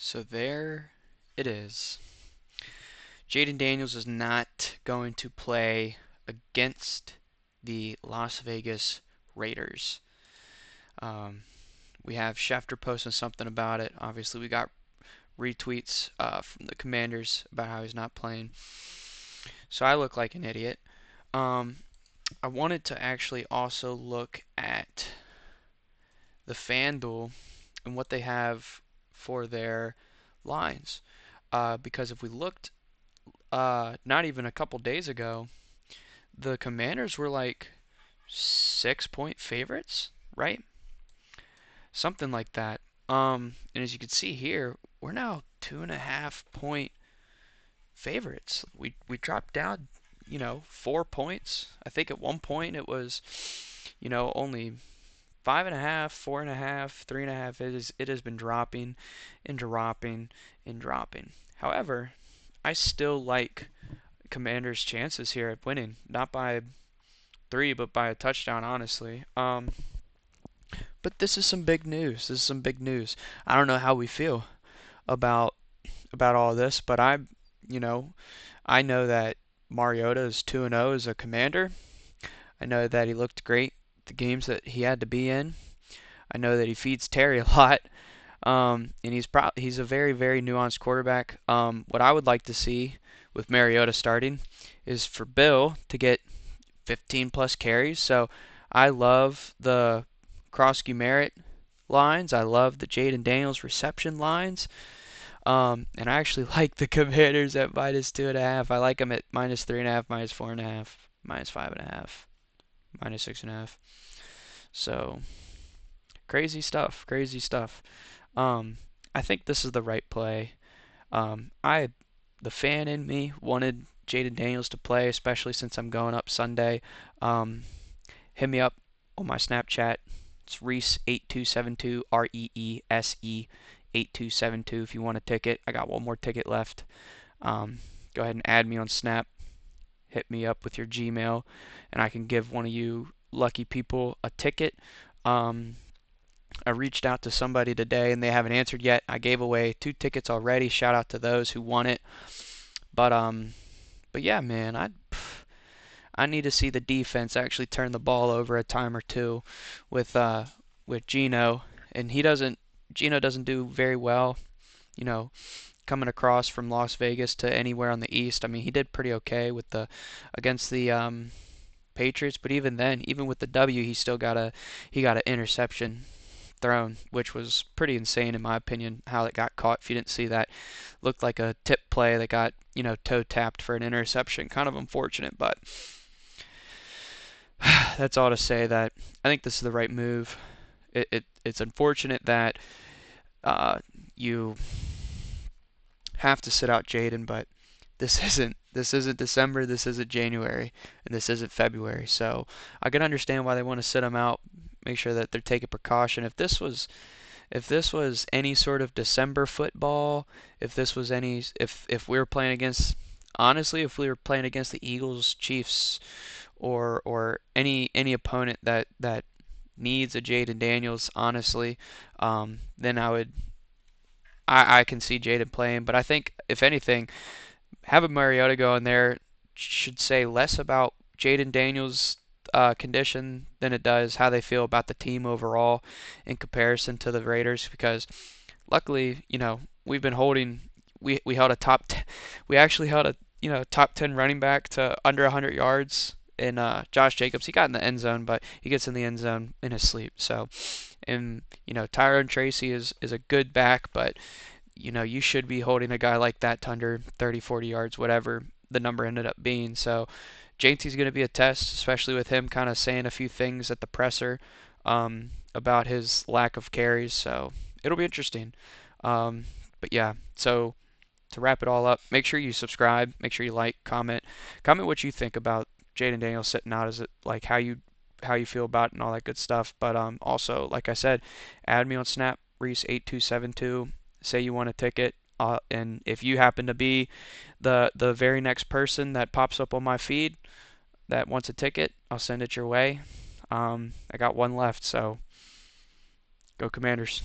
So there it is. Jaden Daniels is not going to play against the Las Vegas Raiders. Um, we have Schefter posting something about it. Obviously, we got retweets from the Commanders about how he's not playing. So I look like an idiot. Um, I wanted to actually also look at the FanDuel and what they have for their lines. Because if we looked not even a couple days ago, the Commanders were like 6 point favorites, right? Something like that. And as you can see here, we're now 2.5 point favorites. We dropped down, 4 points. I think at one point it was, only 5.5, 4.5, 3.5. It has been dropping and dropping and dropping. However, I still like Commanders' chances here at winning, not by three, but by a touchdown, honestly. But this is some big news. This is some big news. I don't know how we feel about all this, but you know, I know that Mariota is 2-0 as a Commander. I know that he looked great the games that he had to be in. I know that he feeds Terry a lot. And he's a very, very nuanced quarterback. What I would like to see with Mariota starting is for Bill to get 15 plus carries. So I love the Krosky Merritt lines. I love the Jaden Daniels reception lines. And I actually like the Commanders at -2.5. I like them at -3.5, -4.5, -5.5, -6.5. So crazy stuff, crazy stuff. Um, I think this is the right play. I, the fan in me, wanted Jaden Daniels to play, especially since I'm going up Sunday. Um, Hit me up on my Snapchat. It's Reese8272, Reese 8272 if you want a ticket. I got one more ticket left. Go ahead and add me on Snap. Hit me up with your Gmail, and I can give one of you lucky people a ticket. Um, I reached out to somebody today and they haven't answered yet. I gave away 2 tickets already. Shout out to those who won it. But yeah, man, I need to see the defense actually turn the ball over a time or two with Gino, and Gino doesn't do very well, you know, coming across from Las Vegas to anywhere on the East. I mean, he did pretty okay with the against the Patriots, but even then, even with the W, he got an interception thrown, which was pretty insane in my opinion how it got caught. If you didn't see that, looked like a tip play that got toe tapped for an interception. Kind of unfortunate, but that's all to say that I think this is the right move. It's unfortunate that you have to sit out Jaden, but this isn't December, this isn't January, and this isn't February. So I can understand why they want to sit him out, make sure that they're taking precaution. If this was any sort of December football, if we were playing against honestly, if we were playing against the Eagles, Chiefs, or any opponent that needs a Jaden Daniels, honestly, then I can see Jaden playing. But I think if anything, having Mariota go in there should say less about Jaden Daniels' condition than it does how they feel about the team overall in comparison to the Raiders. Because luckily, we've been holding. We held a we actually held a top 10 running back to under 100 yards. And Josh Jacobs, he got in the end zone, but he gets in the end zone in his sleep. So, and Tyrone Tracy is a good back, but you should be holding a guy like that to under 30, 40 yards, whatever the number ended up being. So JT's going to be a test, especially with him kind of saying a few things at the presser about his lack of carries. So it'll be interesting. But yeah, so to wrap it all up, make sure you subscribe, make sure you like, comment what you think about Jaden Daniels sitting out. Is it like how you feel about it and all that good stuff. But also, like I said, add me on Snap, Reese8272. Say you want a ticket, and if you happen to be the very next person that pops up on my feed that wants a ticket, I'll send it your way. I got one left, so go Commanders.